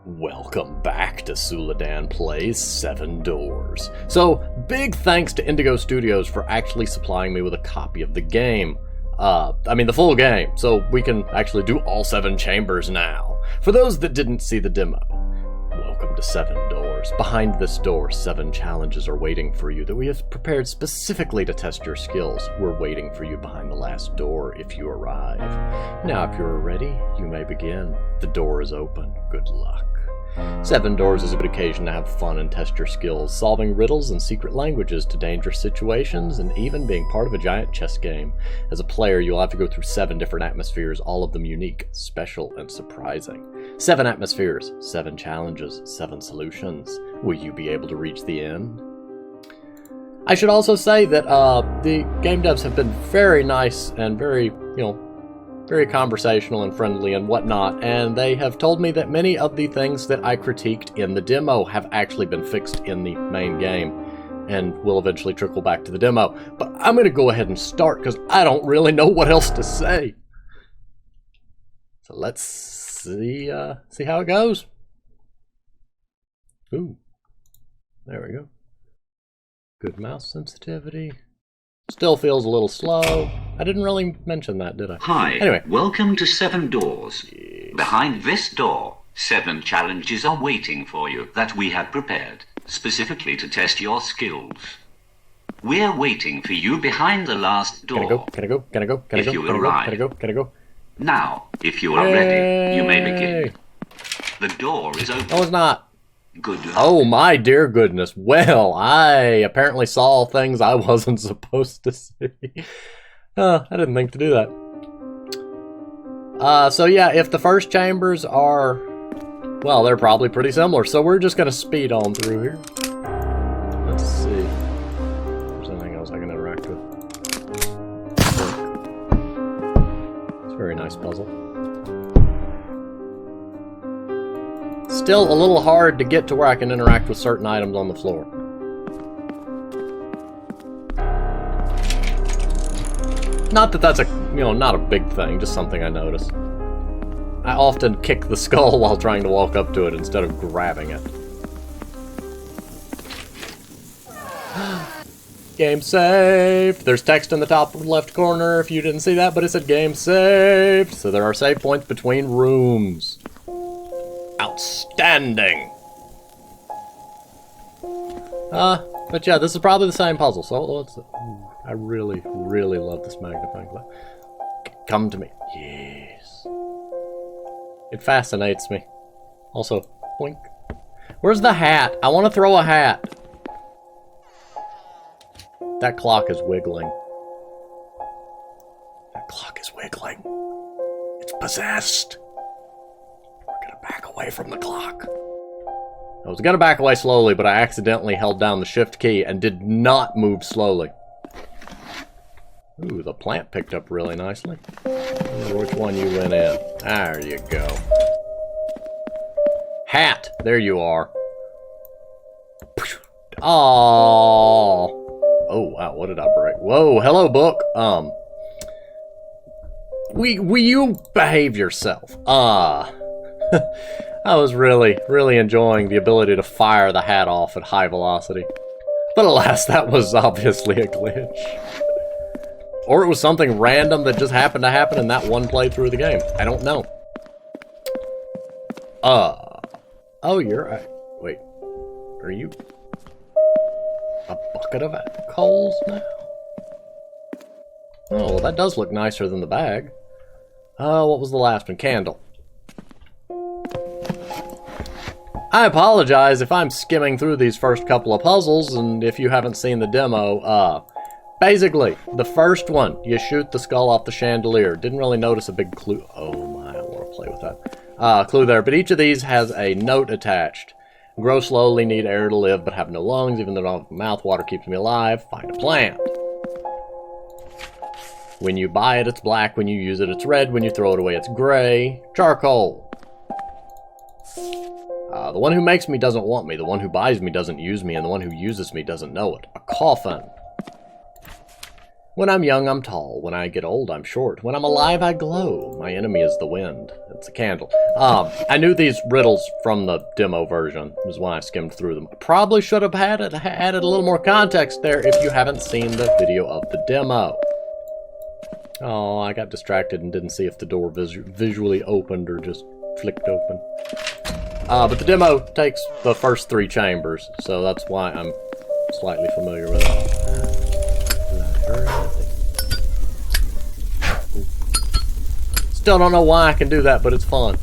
Welcome back to Suladan Plays 7 Doors. So, big thanks to Indigo Studios for actually supplying me with a copy of the game. The full game, so we can actually do all 7 chambers now. For those that didn't see the demo, welcome to 7 Doors. Behind this door, 7 challenges are waiting for you that we have prepared specifically to test your skills. We're waiting for you behind the last door if you arrive. Now, if you're ready, you may begin. The door is open. Good luck. 7 Doors is a good occasion to have fun and test your skills, solving riddles and secret languages to dangerous situations, and even being part of a giant chess game. As a player, you'll have to go through 7 different atmospheres, all of them unique, special, and surprising. 7 atmospheres, 7 challenges, 7 solutions. Will you be able to reach the end? I should also say that the game devs have been very nice and very conversational and friendly and whatnot, and they have told me that many of the things that I critiqued in the demo have actually been fixed in the main game, and will eventually trickle back to the demo. But I'm going to go ahead and start, because I don't really know what else to say. So let's see how it goes. Ooh, there we go. Good mouse sensitivity. Still feels a little slow. I didn't really mention that, did I? Hi, anyway. Welcome to 7 Doors. Yes. Behind this door, 7 challenges are waiting for you that we have prepared, specifically to test your skills. We're waiting for you behind the last door. Can I go? If you will arrive. Can I go? Now, if you are ready, you may begin. The door is open. No, it's not. Good luck. Oh my dear goodness. Well, I apparently saw things I wasn't supposed to see. I didn't think to do that. So yeah, if the first chambers are, well, they're probably pretty similar. So we're just going to speed on through here. Let's see. If there's anything else I can interact with. It's a very nice puzzle. Still a little hard to get to where I can interact with certain items on the floor. Not that that's not a big thing, just something I notice. I often kick the skull while trying to walk up to it instead of grabbing it. Game saved! There's text in the top left corner if you didn't see that, but it said game saved. So there are save points between rooms. Outstanding! But yeah, this is probably the same puzzle, so let's... I really, really love this magnifying glass. Come to me. Yes. It fascinates me. Also, boink. Where's the hat? I want to throw a hat. That clock is wiggling. That clock is wiggling. It's possessed. Back away from the clock. I was gonna back away slowly, but I accidentally held down the shift key and did not move slowly. Ooh, the plant picked up really nicely. I wonder which one you went in. There you go. Hat! There you are. Oh. Oh, wow, what did I break? Whoa, hello, book. Will you behave yourself? I was really, really enjoying the ability to fire the hat off at high velocity. But alas, that was obviously a glitch. Or it was something random that just happened to happen in that one playthrough of the game. I don't know. Oh, you're... wait. Are you... a bucket of coals now? Oh, well, that does look nicer than the bag. What was the last one? Candle. I apologize if I'm skimming through these first couple of puzzles, and if you haven't seen the demo, basically, the first one, you shoot the skull off the chandelier. Didn't really notice a big clue. Oh my, I don't want to play with that. Clue there, but each of these has a note attached. Grow slowly, need air to live, but have no lungs, even though I don't have a mouth, water keeps me alive. Find a plant. When you buy it, it's black. When you use it, it's red. When you throw it away, it's gray. Charcoal. The one who makes me doesn't want me, the one who buys me doesn't use me, and the one who uses me doesn't know it. A coffin. When I'm young, I'm tall. When I get old, I'm short. When I'm alive, I glow. My enemy is the wind. It's a candle. I knew these riddles from the demo version. This is why I skimmed through them. I probably should have added a little more context there if you haven't seen the video of the demo. Oh, I got distracted and didn't see if the door visually opened or just flicked open. But the demo takes the first 3 chambers, so that's why I'm slightly familiar with it. Still don't know why I can do that, but it's fun.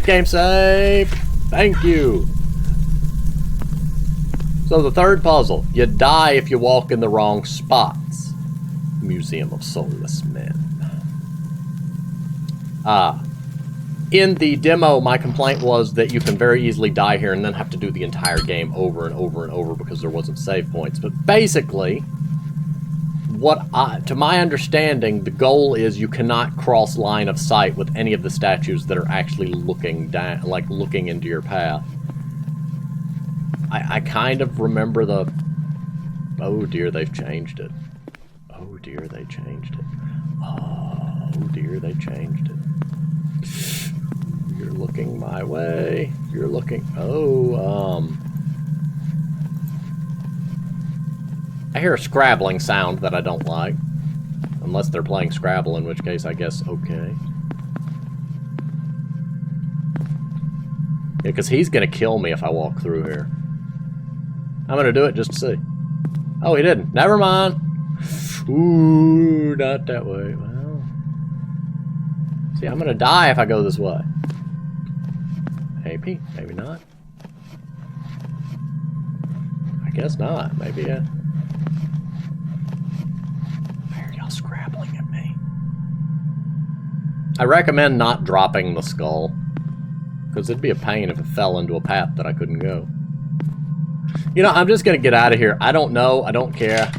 Game save! Thank you! So the third puzzle. You die if you walk in the wrong spots. Museum of Soulless Men. In the demo, my complaint was that you can very easily die here and then have to do the entire game over and over and over because there wasn't save points. But basically, to my understanding, the goal is you cannot cross line of sight with any of the statues that are actually looking down, like looking into your path. I kind of remember the... Oh dear, they've changed it. Oh dear, they changed it. Oh dear, they changed it. You're looking my way. You're looking... Oh, I hear a scrabbling sound that I don't like. Unless they're playing Scrabble, in which case I guess okay. Yeah, because he's going to kill me if I walk through here. I'm going to do it just to see. Oh, he didn't. Never mind. Ooh, not that way. Well... See, I'm going to die if I go this way. Maybe. Maybe not. I guess not. Maybe, yeah. Scrabbling at me. I recommend not dropping the skull, because it'd be a pain if it fell into a path that I couldn't go. You know, I'm just gonna get out of here. I don't know. I don't care.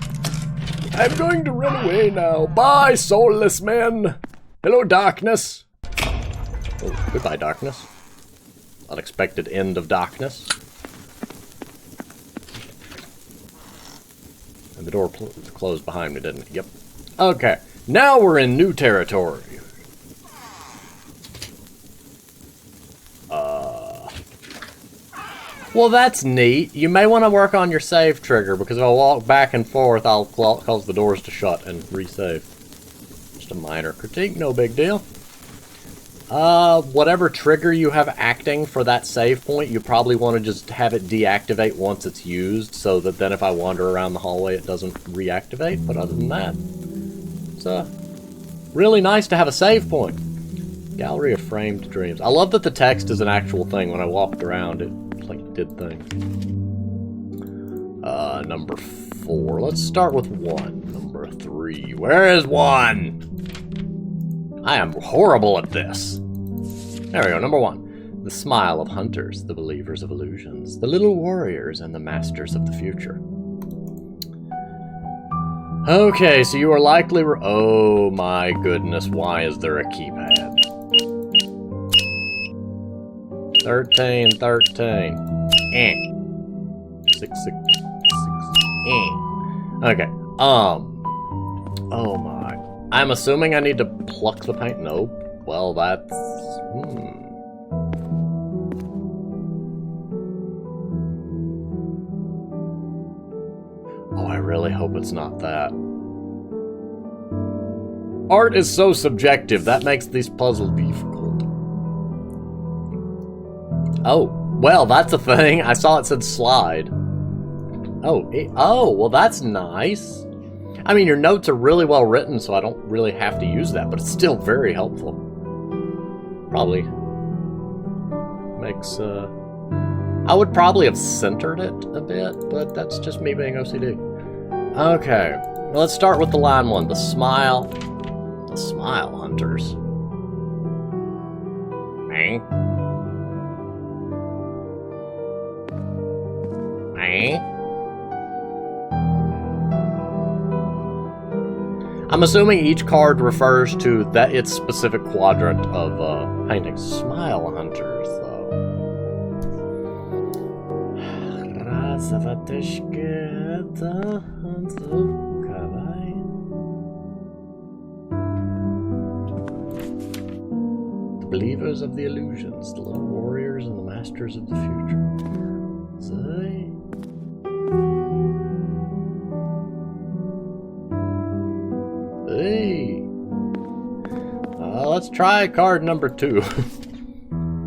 I'm going to run away now. Bye, soulless men. Hello, darkness. Oh, goodbye, darkness. Unexpected end of darkness. And the door closed behind me, didn't it? Yep. Okay, now we're in new territory. Well, that's neat. You may want to work on your save trigger, because if I walk back and forth, I'll cause the doors to shut and resave. Just a minor critique, no big deal. Whatever trigger you have acting for that save point, you probably want to just have it deactivate once it's used, so that then if I wander around the hallway, it doesn't reactivate. But other than that, it's really nice to have a save point. Gallery of Framed Dreams. I love that the text is an actual thing. When I walked around, it like did things. Number 4. Let's start with 1. Number 3. Where is 1? I am horrible at this. There we go. Number 1. The smile of hunters, the believers of illusions, the little warriors, and the masters of the future. Okay, so you are likely... Oh my goodness, why is there a keypad? 13, 13. 6, 6, 6. Okay, oh my. I'm assuming I need to pluck the paint? Nope. Well, that's... Oh, I really hope it's not that. Art is so subjective, that makes these puzzles difficult. Oh, well, that's a thing. I saw it said slide. Oh, well, that's nice. I mean, your notes are really well written, so I don't really have to use that, but it's still very helpful. Probably makes, I would probably have centered it a bit, but that's just me being OCD. Okay, well, let's start with the line 1. The smile hunters. I'm assuming each card refers to its specific quadrant of paintings. Smile hunters, though. Masters of the illusions, the little warriors and the masters of the future. Say. Hey. Let's try card number 2.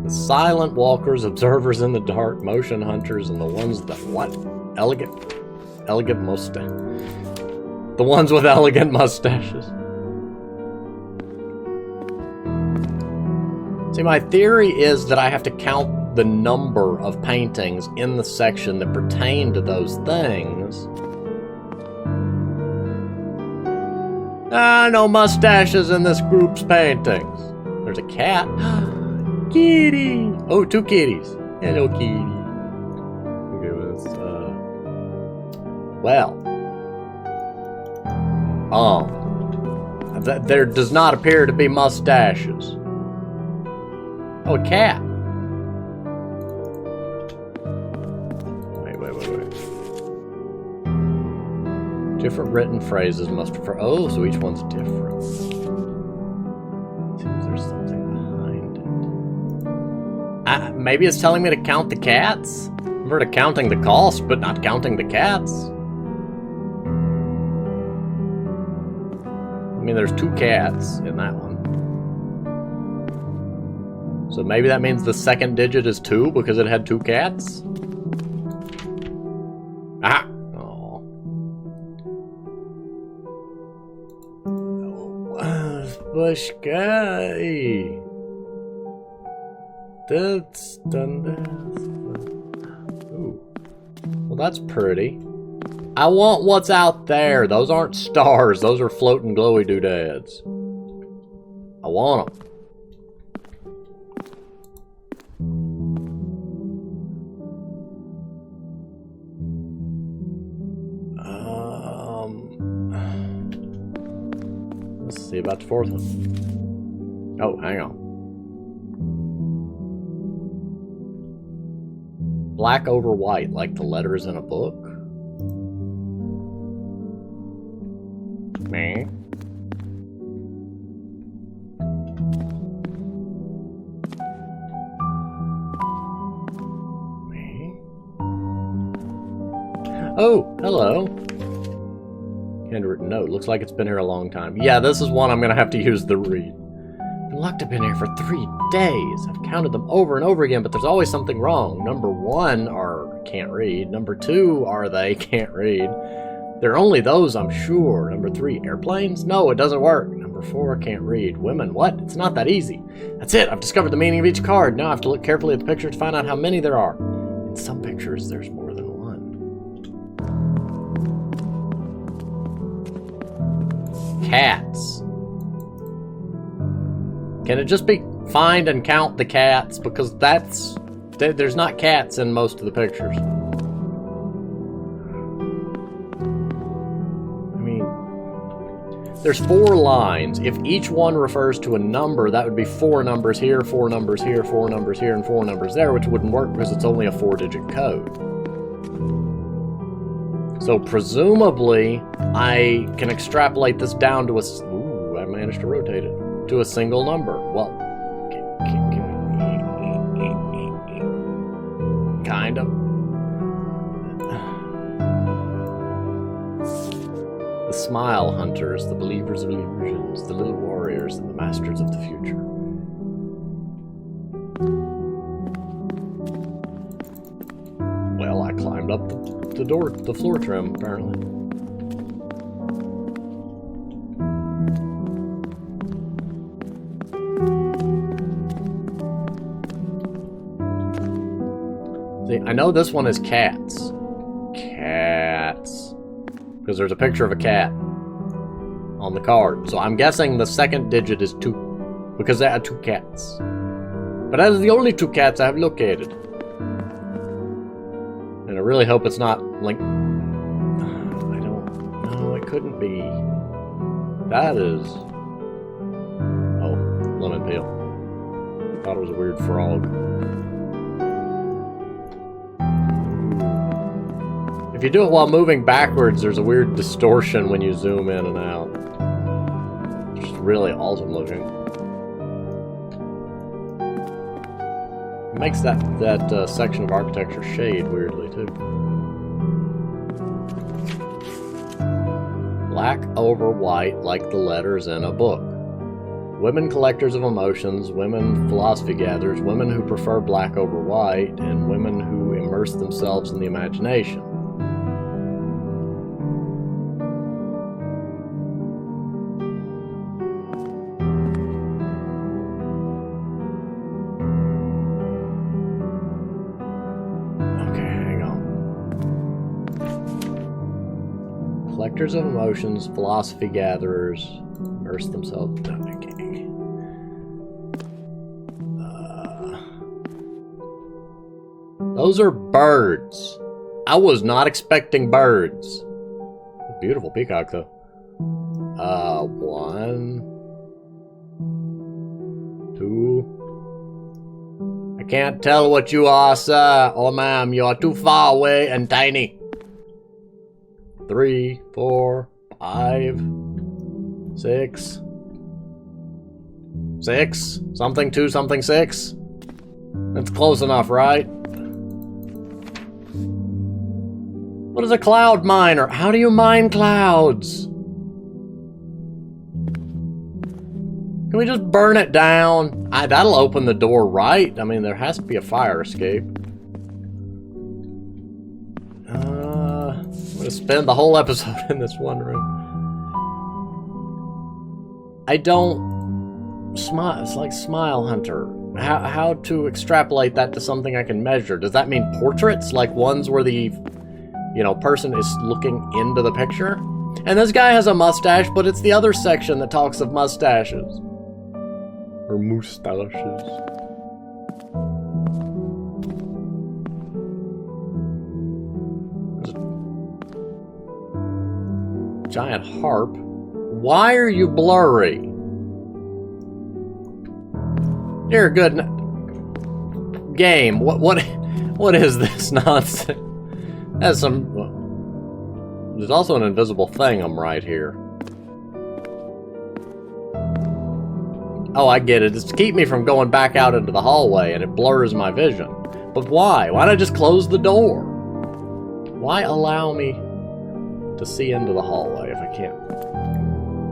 The silent walkers, observers in the dark, motion hunters, and the ones that what? Elegant mustache. The ones with elegant mustaches. See, my theory is that I have to count the number of paintings in the section that pertain to those things. No mustaches in this group's paintings. There's a cat. Kitty! Oh, 2 kitties. Hello, kitty. Okay, well, there does not appear to be mustaches. Oh, a cat. Wait. Different written phrases must refer. Oh, so each one's different. Seems there's something behind it. Maybe it's telling me to count the cats? I'm heard of counting the cost, but not counting the cats. I mean, there's 2 cats in that one. So maybe that means the second digit is 2 because it had 2 cats? Ah! Oh. Bush guy. That's done this. Ooh. Well, that's pretty. I want what's out there. Those aren't stars. Those are floating glowy doodads. I want them. Let's see about the 4th one. Oh, hang on. Black over white, like the letters in a book. Meh. Oh, hello. Handwritten note. Looks like it's been here a long time. Yeah, this is one I'm going to have to use the read. Been locked up in here for 3 days. I've counted them over and over again, but there's always something wrong. Number 1 are can't read. Number 2 are they can't read. There are only those, I'm sure. Number 3, airplanes? No, it doesn't work. Number 4, can't read. Women? What? It's not that easy. That's it. I've discovered the meaning of each card. Now I have to look carefully at the picture to find out how many there are. In some pictures, there's more than one. Cats. Can it just be find and count the cats? Because there's not cats in most of the pictures. I mean, there's 4 lines. If each one refers to a number, that would be 4 numbers here, 4 numbers here, 4 numbers here, and 4 numbers there, which wouldn't work because it's only a 4-digit code. So presumably, I can extrapolate this down to I managed to rotate it. To a single number. Well, kind of. The smile hunters, the believers of illusions, the little warriors, and the masters of the future. Well, I climbed up the floor trim, apparently. See, I know this one is cats. Cats. Because there's a picture of a cat on the card. So I'm guessing the second digit is 2. Because there are 2 cats. But that is the only 2 cats I have located. And I really hope it's not like... I don't know, it couldn't be. That is... Oh, lemon peel. Thought it was a weird frog. If you do it while moving backwards, there's a weird distortion when you zoom in and out. It's just really awesome looking. Makes that section of architecture shade weirdly too. Black over white like the letters in a book. Women collectors of emotions, women philosophy gatherers, women who prefer black over white, and women who immerse themselves in the imagination. Collectors of emotions, philosophy gatherers, immerse themselves. Those are birds. I was not expecting birds. Beautiful peacock, though. 1, 2. I can't tell what you are, sir or ma'am. You are too far away and tiny. 3, 4, 5, 6. 6? Something 2, something 6? That's close enough, right? What is a cloud miner? How do you mine clouds? Can we just burn it down? That'll open the door, right? I mean, there has to be a fire escape. I'm gonna spend the whole episode in this one room. I don't... Smile. It's like Smile Hunter. How to extrapolate that to something I can measure? Does that mean portraits? Like ones where the... person is looking into the picture. And this guy has a mustache, but it's the other section that talks of mustaches. Or moustaches. There's a giant harp. Why are you blurry? Dear good game, what is this nonsense? There's there's also an invisible thingum right here. Oh, I get it. It's to keep me from going back out into the hallway, and it blurs my vision. But why? Why not just close the door? Why allow me to see into the hallway if I can't?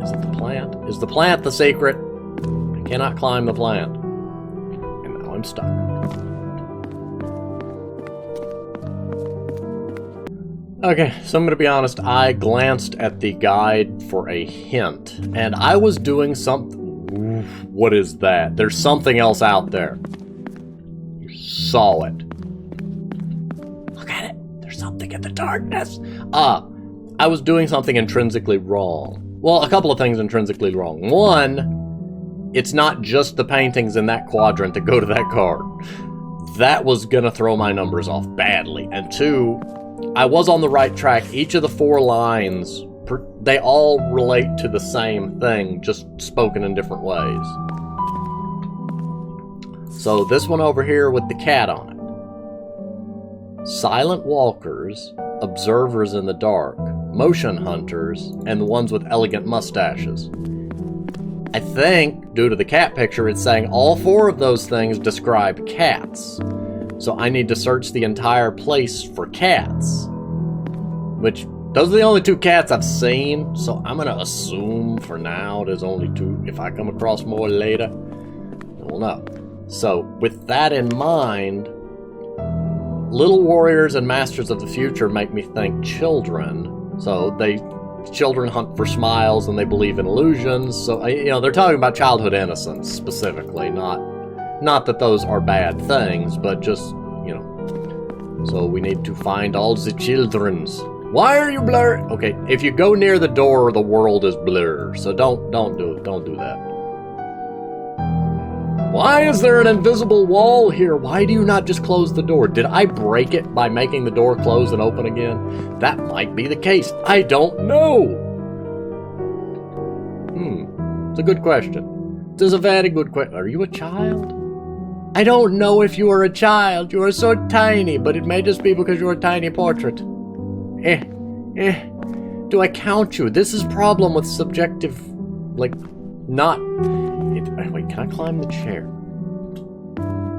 Is it the plant? Is the plant the secret? I cannot climb the plant. And now I'm stuck. Okay, so I'm gonna be honest, I glanced at the guide for a hint, and I was doing something... What is that? There's something else out there. You saw it. Look at it. There's something in the darkness. I was doing something intrinsically wrong. Well, a couple of things intrinsically wrong. One, it's not just the paintings in that quadrant that go to that card. That was gonna throw my numbers off badly. And two, I was on the right track. Each of the 4 lines, they all relate to the same thing, just spoken in different ways. So this one over here with the cat on it. Silent walkers, observers in the dark, motion hunters, and the ones with elegant mustaches. I think, due to the cat picture, it's saying all 4 of those things describe cats. So I need to search the entire place for cats. Which, those are the only 2 cats I've seen, so I'm gonna assume for now there's only 2. If I come across more later, we'll know. So, with that in mind, Little Warriors and Masters of the Future make me think children. So, children hunt for smiles and they believe in illusions. So, they're talking about childhood innocence specifically, not that those are bad things, but just, So we need to find all the children's. Why are you blurry? Okay, if you go near the door, the world is blurred. So don't do that. Why is there an invisible wall here? Why do you not just close the door? Did I break it by making the door close and open again? That might be the case. I don't know. It's a good question. It is a very good question. Are you a child? I don't know if you are a child. You are so tiny, but it may just be because you're a tiny portrait. Do I count you? This is problem with subjective, not... Wait, can I climb the chair?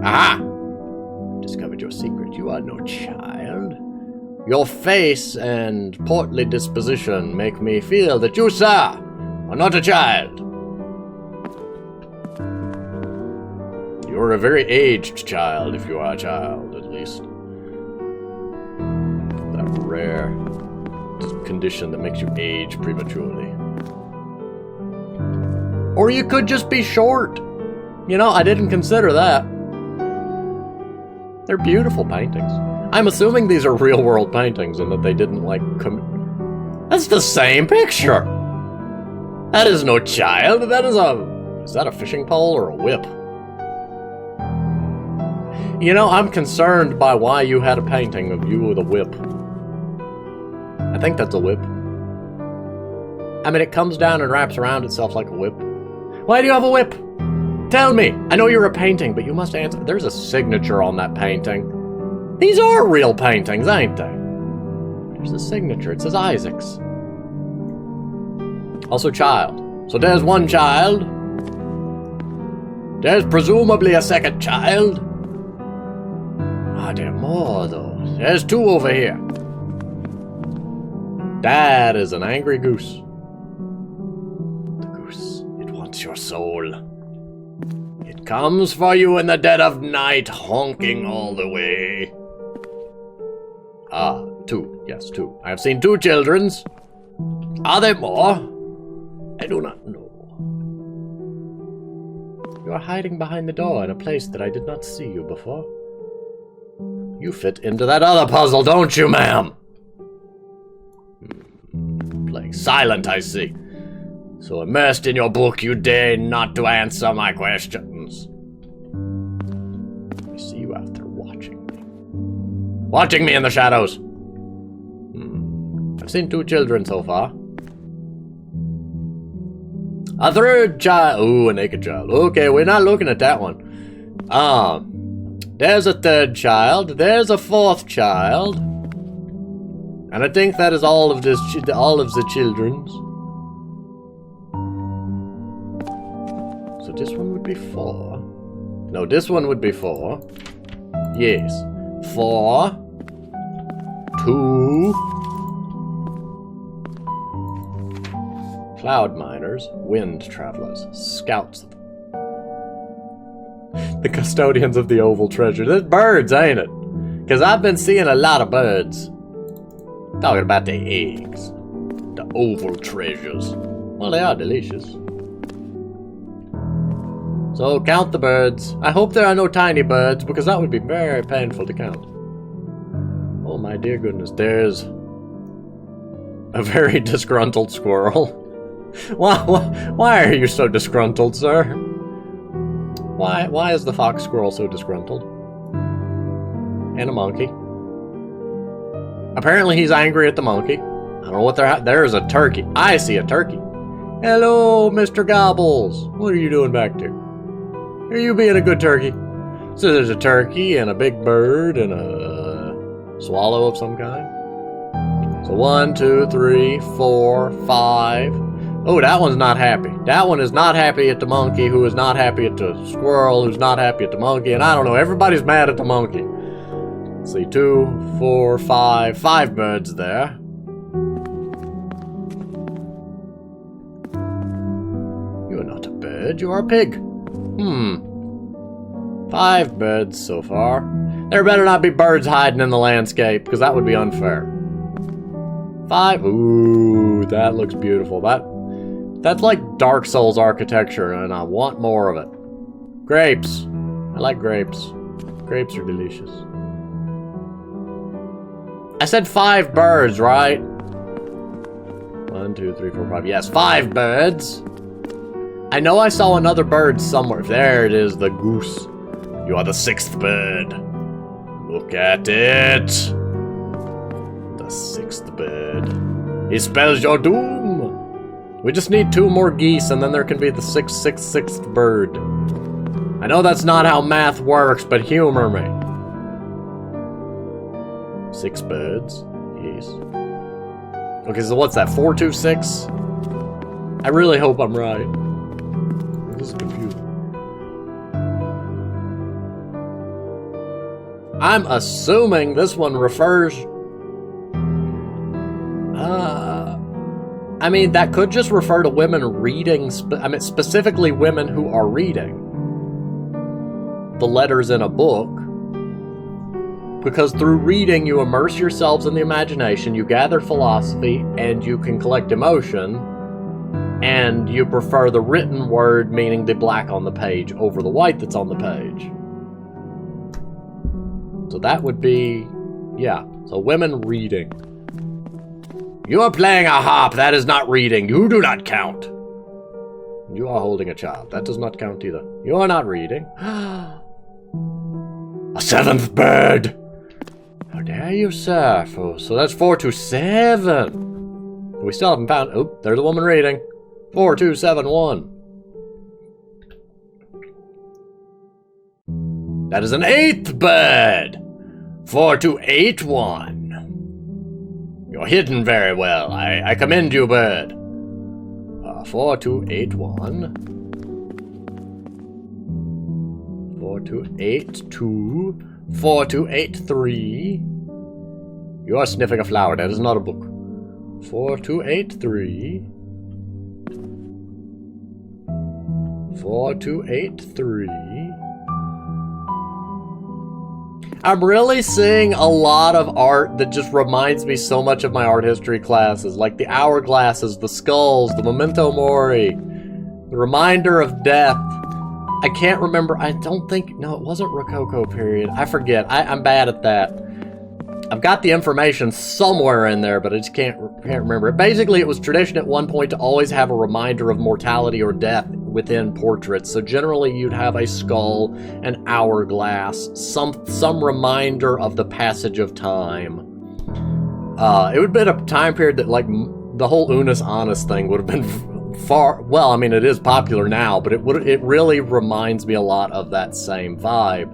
Aha! discovered your secret. You are no child. Your face and portly disposition make me feel that you, sir, are not a child. You're a very aged child, if you are a child, at least. That rare condition that makes you age prematurely. Or you could just be short. You know, I didn't consider that. They're beautiful paintings. I'm assuming these are real-world paintings and that they didn't, like, That's the same picture! That is no child, that is a... Is that a fishing pole or a whip? You know, I'm concerned by why you had a painting of you with a whip. I think that's a whip. I mean, it comes down and wraps around itself like a whip. Why do you have a whip? Tell me! I know you're a painting, but you must answer. There's a signature on that painting. These are real paintings, ain't they? There's a signature. It says Isaac's. Also child. So there's one child. There's presumably a second child. Ah, there are more, though. There's two over here. That is an angry goose. The goose, it wants your soul. It comes for you in the dead of night, honking all the way. Ah, two. Yes, two. I have seen two children's. Are there more? I do not know. You are hiding behind the door in a place that I did not see you before. You fit into that other puzzle, don't you, ma'am? Playing silent, I see. So immersed in your book, you dare not to answer my questions. I see you out there watching me. Watching me in the shadows. I've seen two children so far. A third child. Ooh, a naked child. Okay, we're not looking at that one. There's a third child. There's a fourth child. And I think that is all of the children's. So this one would be 4. No, this one would be 4. Yes. 4. 2. Cloud miners, wind travelers, scouts. The custodians of the oval treasure. There's birds, ain't it? Because I've been seeing a lot of birds. Talking about the eggs. The oval treasures. Well, they are delicious. So, count the birds. I hope there are no tiny birds, because that would be very painful to count. Oh my dear goodness, there's a very disgruntled squirrel. Why are you so disgruntled, sir? Why is the fox squirrel so disgruntled? And a monkey. Apparently he's angry at the monkey. I don't know what there's a turkey. I see a turkey. Hello, Mr. Gobbles. What are you doing back there? Are you being a good turkey? So there's a turkey and a big bird and a swallow of some kind. So 1, 2, 3, 4, 5. Oh, that one's not happy. That one is not happy at the monkey, who is not happy at the squirrel, who's not happy at the monkey, and I don't know, everybody's mad at the monkey. Let's see, 2, 4, 5, 5 birds there. You're not a bird, you're a pig. 5 birds so far. There better not be birds hiding in the landscape, because that would be unfair. 5, ooh, that looks beautiful. That's like Dark Souls architecture, and I want more of it. Grapes. I like grapes. Grapes are delicious. I said 5 birds, right? 1, 2, 3, 4, 5. Yes, 5 birds. I know I saw another bird somewhere. There it is, the goose. You are the 6th bird. Look at it. The 6th bird. He spells your doom. We just need 2 more geese, and then there can be the 6th bird. I know that's not how math works, but humor me. 6 birds. Yes. Okay, so what's that? 4, 2, 6? I really hope I'm right. This is confusing. I'm assuming this one refers... I mean, that could just refer to women reading... I mean, specifically women who are reading the letters in a book. Because through reading, you immerse yourselves in the imagination, you gather philosophy, and you can collect emotion, and you prefer the written word, meaning the black on the page, over the white that's on the page. So that would be, yeah, so women reading. You are playing a harp, that is not reading, you do not count. You are holding a child, that does not count either. You are not reading. A seventh bird! How dare you, sir? So that's 4 to 7. We still haven't found... Oh, there's a woman reading. 4, 2, 7, 1. That is an 8th bird. 4, 2, 8, 1. You're hidden very well. I commend you, bird. 4, 2, 8, 1. 4, 2, 8, 2. 4, 2, 8, 3. You are sniffing a flower. That is not a book. 4, 2, 8, 3. 4, 2, 8, 3. I'm really seeing a lot of art that just reminds me so much of my art history classes, like the hourglasses, the skulls, the memento mori, the reminder of death. I can't remember. I don't think... No, it wasn't Rococo period. I forget. I'm bad at that. I've got the information somewhere in there, but I just can't remember it. Basically, it was tradition at one point to always have a reminder of mortality or death within portraits. So generally, you'd have a skull, an hourglass, some reminder of the passage of time. It would have been a time period that, like, the whole Unus Annus thing would have been... far, well, I mean, it is popular now, but it really reminds me a lot of that same vibe.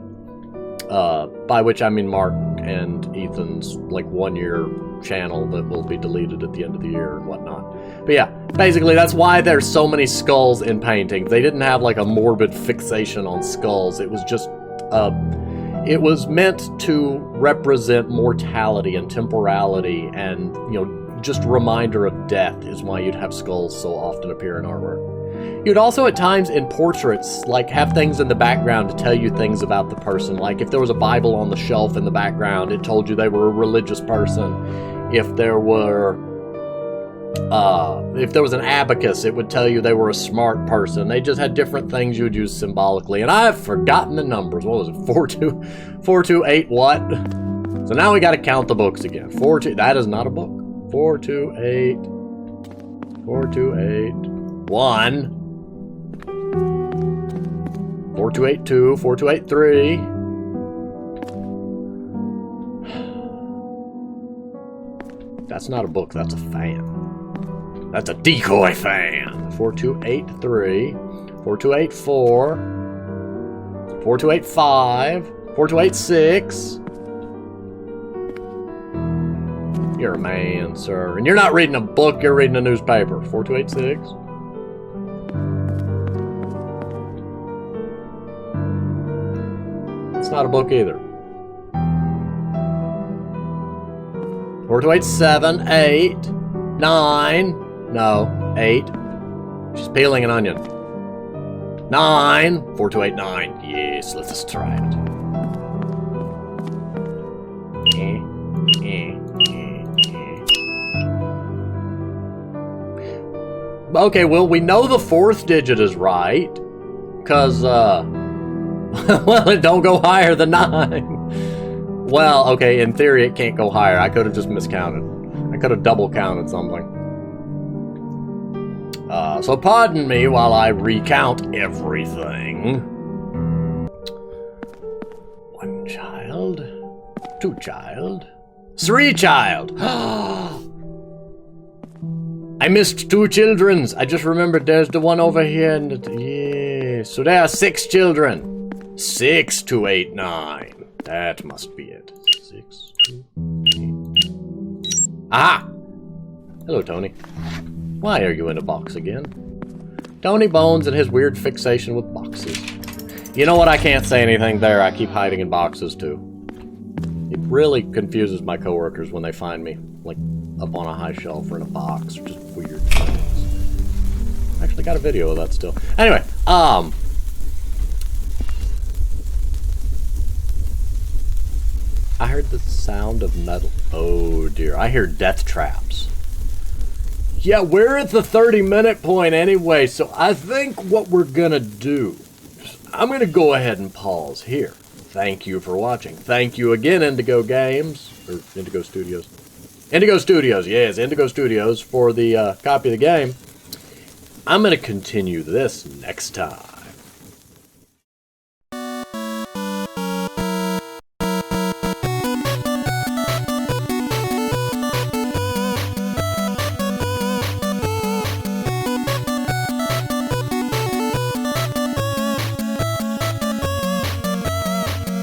By which I mean Mark and Ethan's like 1-year channel that will be deleted at the end of the year and whatnot. But yeah, basically that's why there's so many skulls in paintings. They didn't have like a morbid fixation on skulls. It was just it was meant to represent mortality and temporality, and just a reminder of death is why you'd have skulls so often appear in artwork. You'd also at times in portraits like have things in the background to tell you things about the person. Like if there was a Bible on the shelf in the background, it told you they were a religious person. If there was an abacus, it would tell you they were a smart person. They just had different things you would use symbolically. And I've forgotten the numbers. What was it? 4, 2, 8 what? So now we got to count the books again. 4, 2, that is not a book. 4, 2, 8. 4, 2, 8. 1. 4, 2, 8, 2. 4, 2, 8, 3. That's not a book, that's a fan. That's a decoy fan. 4, 2, 8, 3. 4, 2, 8, 4. 4, 2, 8, 5. 4, 2, 8, 6. You're a man, sir. And you're not reading a book, you're reading a newspaper. 4, 2, 8, 6. It's not a book either. 4, 2, 8, 7, 8, 9. No, 8. She's peeling an onion. 9. 4, 2, 8, 9. Yes, let's try it. Okay, well, we know the 4th digit is right. Because, well, it don't go higher than 9. Well, okay, in theory, it can't go higher. I could have just miscounted. I could have double counted something. So pardon me while I recount everything. 1 child. 2 child. 3 child. I missed 2 children. I just remembered there's the one over here. Yeah, so there are 6 children. 6, 2, 8, 9. That must be it. 6, 2, 8. Aha! Hello, Tony. Why are you in a box again? Tony Bones and his weird fixation with boxes. You know what? I can't say anything there. I keep hiding in boxes, too. It really confuses my coworkers when they find me, like, up on a high shelf or in a box, or just weird things. I actually got a video of that still. Anyway, I heard the sound of metal. Oh dear, I hear death traps. Yeah, we're at the 30-minute point anyway, so I think what we're gonna do, I'm gonna go ahead and pause here. Thank you for watching. Thank you again, Indigo Games, or Indigo Studios. Indigo Studios, yes, Indigo Studios for the copy of the game. I'm gonna continue this next time.